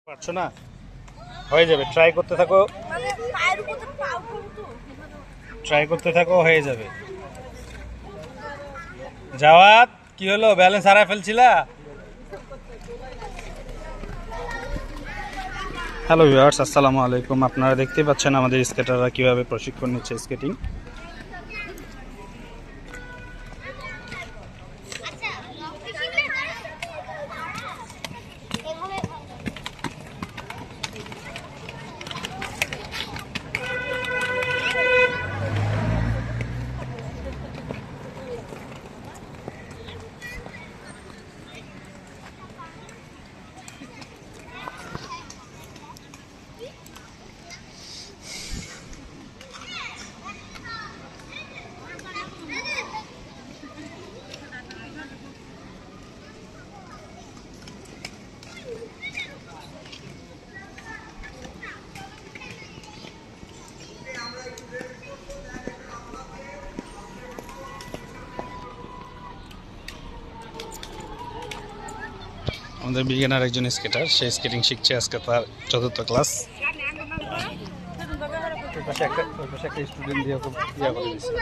পারছো না, হয়ে যাবে। ট্রাই করতে থাকো, হয়ে যাবে। জাওয়াত, কি হলো, ব্যালেন্স হারায় ফেলছিলা? হ্যালো ভিউয়ার্স, আসসালামু আলাইকুম। আপনারা দেখতেই পাচ্ছেন আমাদের স্কেটাররা কিভাবে প্রশিক্ষণ নিচ্ছে স্কেটিং। আমাদের বিজ্ঞানের একজন স্কেটার, সে স্কেটিং শিখছে, আজকে তার ৪র্থ ক্লাস। একটা স্টুডেন্ট দিয়ে খুব ইয়া করে দিচ্ছে।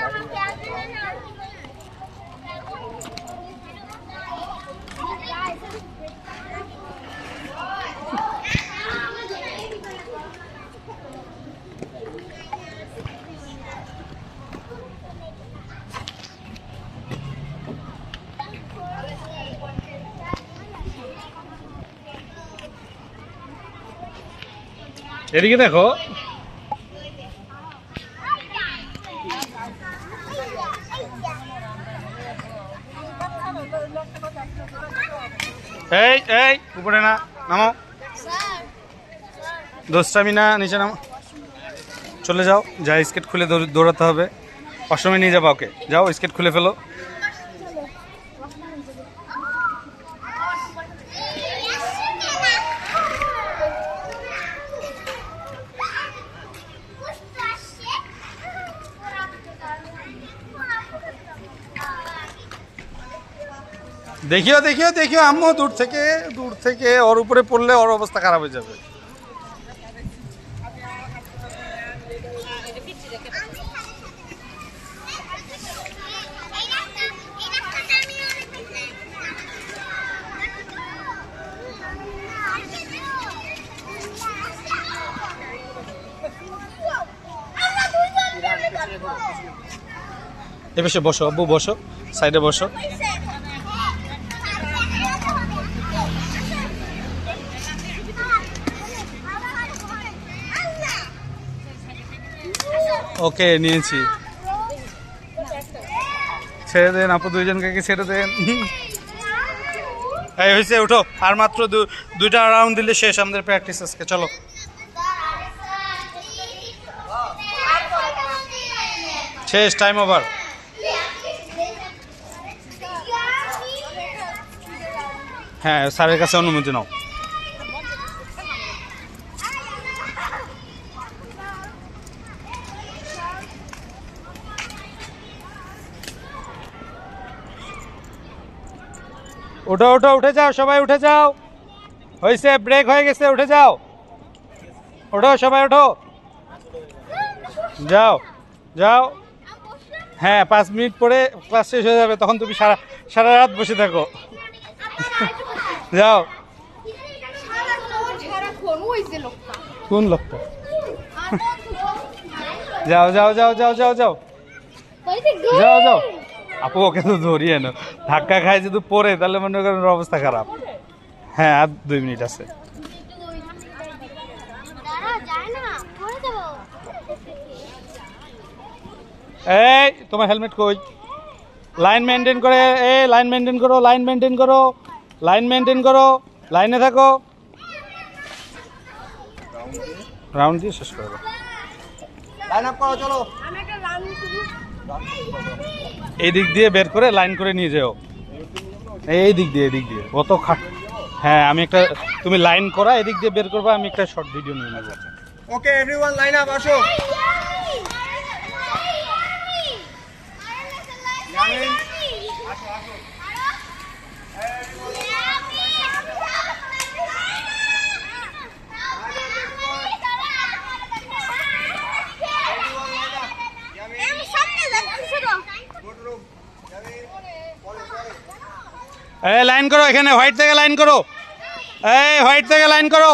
এদিকে দেখো, এই এই উপরে না, নামো। দোস্তামি না, নিচে নামো। চলে যাও, যা স্কেট খুলে দৌড়াতে হবে। অসময় নিয়ে যাবো ওকে, যাও স্কেট খুলে ফেলো। দেখিও দেখিও দেখিও আম্মু, দূর থেকে ওর উপরে পড়লে ওর অবস্থা খারাপ হয়ে যাবে। এ বসো, আব্বু বসো, সাইডে বসো। ওকে, নিয়েছি। ছেড়ে দেন আপু, দুইজনকে ছেড়ে দেন। এই হয়েছে, উঠো। আর মাত্র দুইটা রাউন্ড দিলে শেষ আমাদের প্র্যাকটিস আজকে। চলো, শেষ, টাইম ওভার। হ্যাঁ, স্যারের কাছে অনুমতি নাও। উঠো উঠো, উঠে যাও সবাই, উঠে যাও। হয়েছে, ব্রেক হয়ে গেছে, উঠে যাও। ওঠো সবাই, ওঠো, যাও যাও। হ্যাঁ, 5 মিনিট পরে ক্লাস শেষ হয়ে যাবে, তখন তুমি সারা রাত বসে থাকো। যাও। কোন লোকটা? যাও যাও যাও যাও যাও যাও যাও যাও। আপু ওকে তো ধরিয়ে না, ধাক্কা খায় যদি পরে তাহলে মনে করেন অবস্থা খারাপ। হ্যাঁ, আর 2 মিনিট আছে। এই তোমার হেলমেট কই? লাইন মেনটেন করে, লাইন মেনটেন করো, লাইন মেনটেন করো, লাইন মেনটেন করো, লাইনে থাকো। রাউন্ড দিয়ে শেষ করো। লাইন আপ করো, চলো। এই দিক দিয়ে বের করে লাইন করে নিয়ে যাও। এই দিক দিয়ে, অত হ্যাঁ, আমি একটা, তুমি লাইন করা, এদিক দিয়ে বের করবা, আমি একটা শর্ট ভিডিও নিয়ে নেবো। ওকে এভরিওয়ান, লাইন আপ, আসো। এই লাইন করো, এখানে হোয়াইট থেকে লাইন করো, এই হোয়াইট থেকে লাইন করো।